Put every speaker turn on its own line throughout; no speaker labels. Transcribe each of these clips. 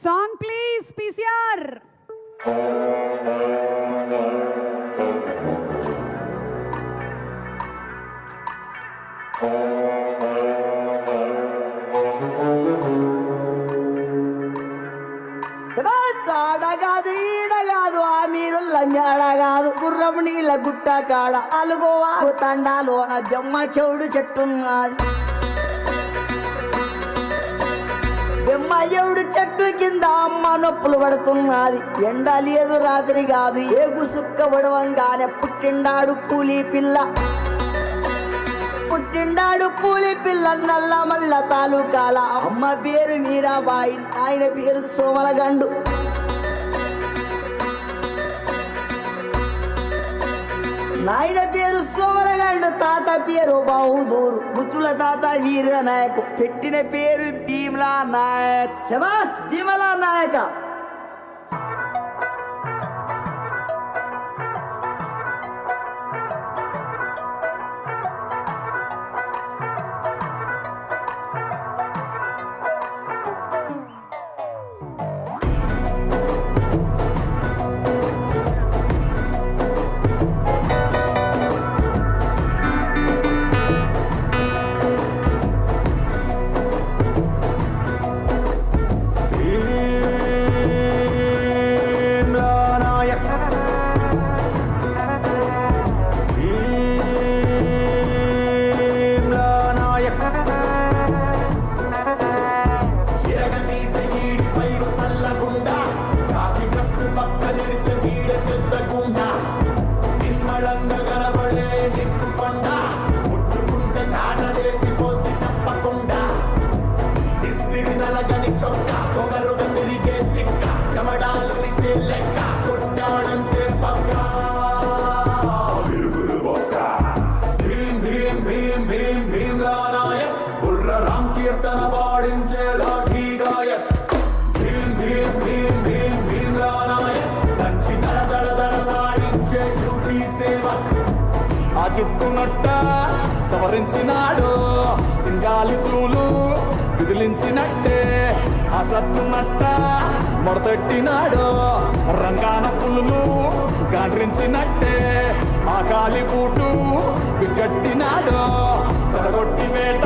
Song please, PCR.
ఆడగాదు ఈడగాదు ఆ మీరు లంజాడగాదు గుర్రం నీళ్ళ గుట్ట కాడ అలుగోవా తండాలోన బెమ్మ చెవుడు చెట్టున్నది. బెమ్మ చెవుడు చెట్టు కింద అమ్మ నొప్పులు పడుతున్నది. ఎండ లేదు రాత్రి కాదు ఏగు సుక్క పడవంగానే పుట్టిండాడు పూలి పిల్ల. పుట్టిండాడు పూలి పిల్ల నల్ల మల్ల తాలూకాల. అమ్మ పేరు మీరాబాయి, ఆయన పేరు సోమలగండు. నాయన పేరు సోమలగండు, తాత పేరు బహదూరు, ముత్తుల తాత వీర నాయక్, పెట్టిన పేరు భీమలా నాయక్. శబాస్ భీమలా నాయక.
చుట్టునట్ట సవరించినాడు సింగాలి తూలు విదిలించినట్టే. ఆ సత్తునట్ట మొడతెట్టినాడు రంగాన పులులు గాండ్రించినట్టే. ఆ కాలి పూటు బిగ్గట్టినాడు తొడగొట్టి వేట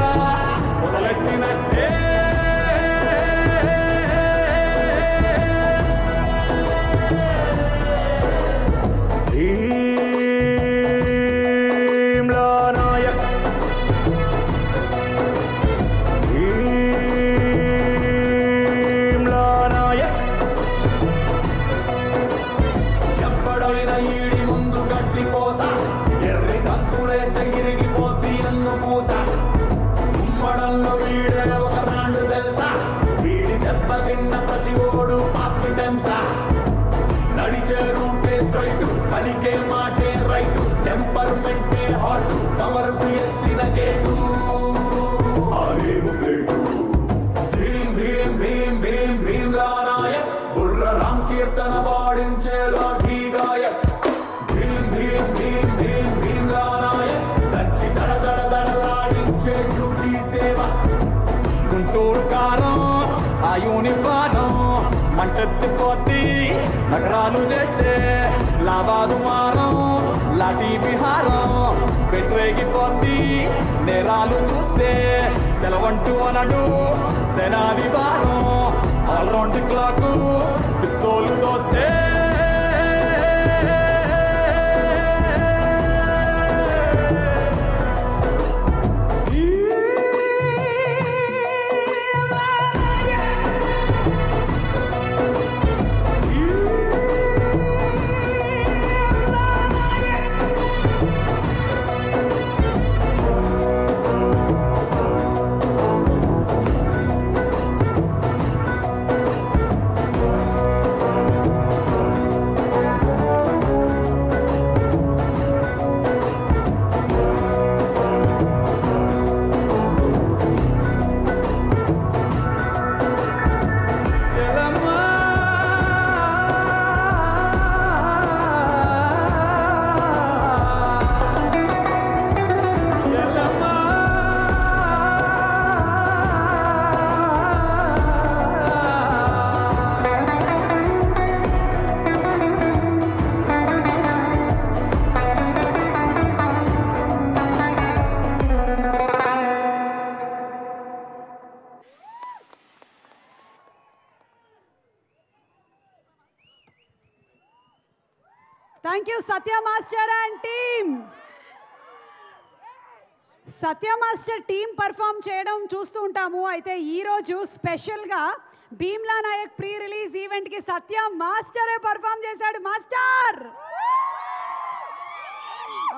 మొదలెట్టినట్టే. నడిచే రూటే స్ట్రైట్, పలికే మాటే రైట్, టెంపర్మెంటే హాట్, కవరుకు ఎత్తిన గేటు ఆలేము ప్లేటు. భీం భీం భీం భీం భీమ్లా నాయక్, బుర్ర రామ్ కీర్తన పాడించే లాఠీ గాయక్. భీం భీం భీం భీం భీమ్లా నాయక్, దచ్చి దడ దడ దడలాడించే డ్యూటీ సేవ. గుంటూరు కారం ఆ యూనిఫారం మంటెత్తిపోతి నగరాలు చేస్తే లాభాలు మారం లాఠీ విహారం. పెట్టేగిపోతి నేరాలు చూస్తే సెలవంటూ అనడు సెనాది వారం. ఆల్రౌండ్ క్లాక్ పిస్తోలు దోస్తే
thank you Satya master and team. Satya master team perform చేయడం చూస్తూ ఉంటాము. అయితే ఈరోజు స్పెషల్గా భీమ్లా నాయక్ ప్రీ రిలీజ్ ఈవెంట్కి సత్య మాస్టరే పర్ఫామ్ చేశాడు. మాస్టర్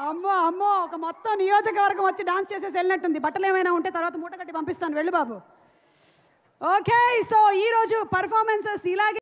అమ్మో అమ్మో, ఒక మొత్తం నియోజకవర్గం వచ్చి డాన్స్ చేసేసి వెళ్ళినట్టుంది. బట్టలు ఏమైనా ఉంటే తర్వాత మూట కట్టి పంపిస్తాను, వెళ్ళు బాబు. ఓకే, సో ఈరోజు పర్ఫార్మెన్సెస్ ఇలాగే